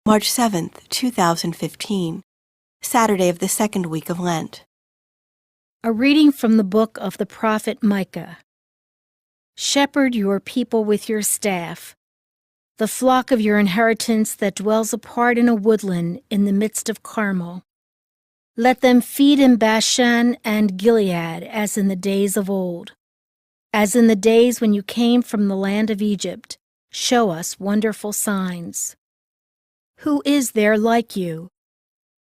March 7th, 2015, Saturday of the second week of Lent. A reading from the book of the prophet Micah. Shepherd your people with your staff, the flock of your inheritance that dwells apart in a woodland in the midst of Carmel. Let them feed in Bashan and Gilead as in the days of old. As in the days when you came from the land of Egypt, show us wonderful signs. Who is there like you,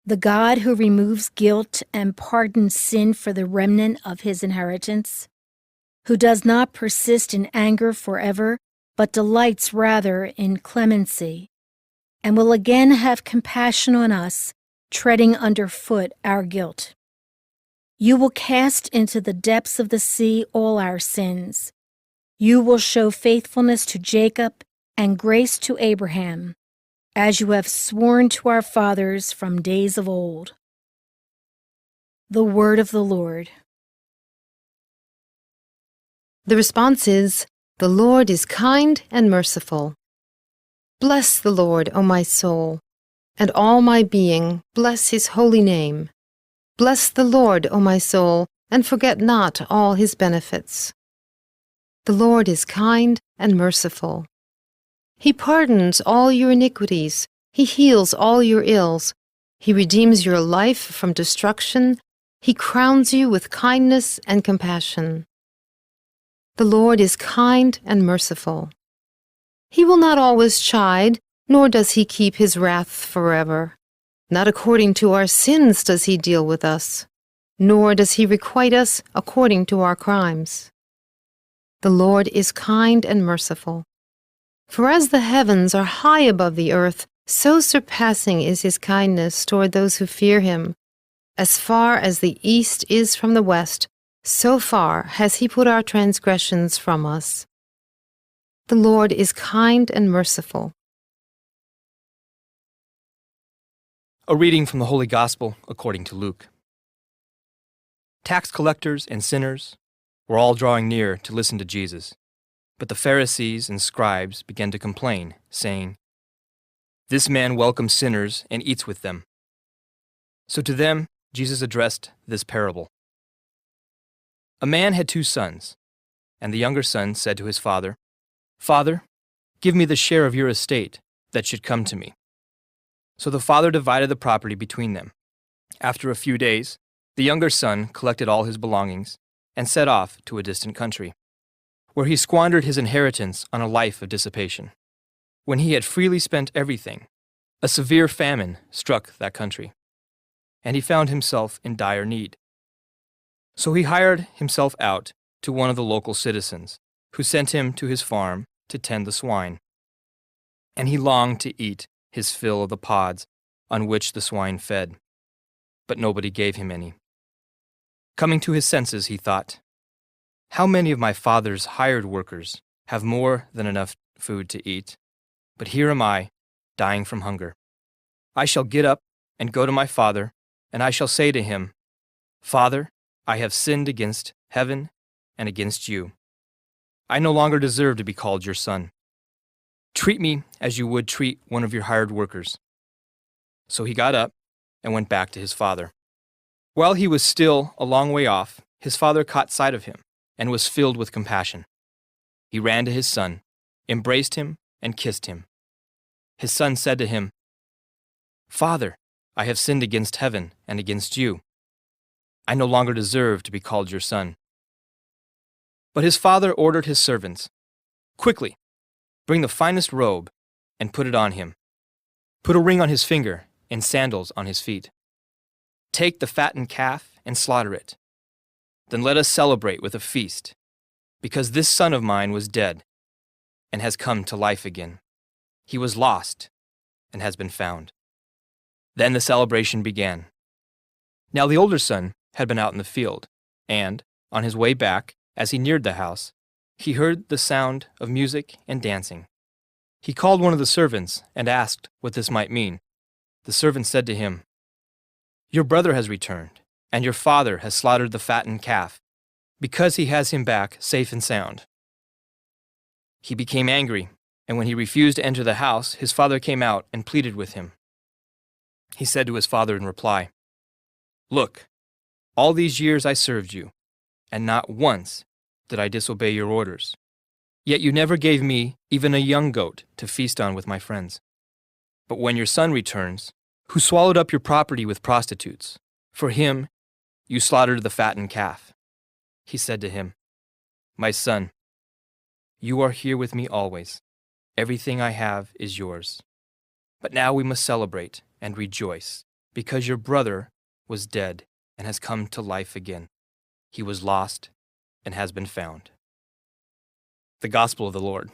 the God who removes guilt and pardons sin for the remnant of his inheritance, who does not persist in anger forever, but delights rather in clemency, and will again have compassion on us, treading underfoot our guilt? You will cast into the depths of the sea all our sins. You will show faithfulness to Jacob and grace to Abraham, as you have sworn to our fathers from days of old. The word of the Lord. The response is, "The Lord is kind and merciful." Bless the Lord, O my soul, and all my being, bless his holy name. Bless the Lord, O my soul, and forget not all his benefits. The Lord is kind and merciful. He pardons all your iniquities. He heals all your ills. He redeems your life from destruction. He crowns you with kindness and compassion. The Lord is kind and merciful. He will not always chide, nor does he keep his wrath forever. Not according to our sins does he deal with us, nor does he requite us according to our crimes. The Lord is kind and merciful. For as the heavens are high above the earth, so surpassing is his kindness toward those who fear him. As far as the east is from the west, so far has he put our transgressions from us. The Lord is kind and merciful. A reading from the Holy Gospel according to Luke. Tax collectors and sinners were all drawing near to listen to Jesus. But the Pharisees and scribes began to complain, saying, "This man welcomes sinners and eats with them." So to them Jesus addressed this parable. A man had 2 sons, and the younger son said to his father, "Father, give me the share of your estate that should come to me." So the father divided the property between them. After a few days, the younger son collected all his belongings and set off to a distant country, where he squandered his inheritance on a life of dissipation. When he had freely spent everything, a severe famine struck that country, and he found himself in dire need. So he hired himself out to one of the local citizens, who sent him to his farm to tend the swine. And he longed to eat his fill of the pods on which the swine fed, but nobody gave him any. Coming to his senses, he thought, "How many of my father's hired workers have more than enough food to eat? But here am I, dying from hunger. I shall get up and go to my father, and I shall say to him, 'Father, I have sinned against heaven and against you. I no longer deserve to be called your son. Treat me as you would treat one of your hired workers.' So he got up and went back to his father. While he was still a long way off, his father caught sight of him and was filled with compassion. He ran to his son, embraced him, and kissed him. His son said to him, 'Father, I have sinned against heaven and against you. I no longer deserve to be called your son.' But his father ordered his servants, 'Quickly, bring the finest robe and put it on him. Put a ring on his finger and sandals on his feet. Take the fattened calf and slaughter it. Then let us celebrate with a feast, because this son of mine was dead and has come to life again. He was lost and has been found.' Then the celebration began. Now the older son had been out in the field, and, on his way back, as he neared the house, he heard the sound of music and dancing. He called one of the servants and asked what this might mean. The servant said to him, 'Your brother has returned, and your father has slaughtered the fattened calf, because he has him back safe and sound.' He became angry And when he refused to enter the house, his father came out and pleaded with him. He said to his father in reply, "Look, all these years I served you, and not once did I disobey your orders. Yet you never gave me even a young goat to feast on with my friends. But when your son returns, who swallowed up your property with prostitutes, for him you slaughtered the fattened calf." He said to him, "My son, you are here with me always. Everything I have is yours. But now we must celebrate and rejoice, because your brother was dead and has come to life again. He was lost and has been found." The Gospel of the Lord.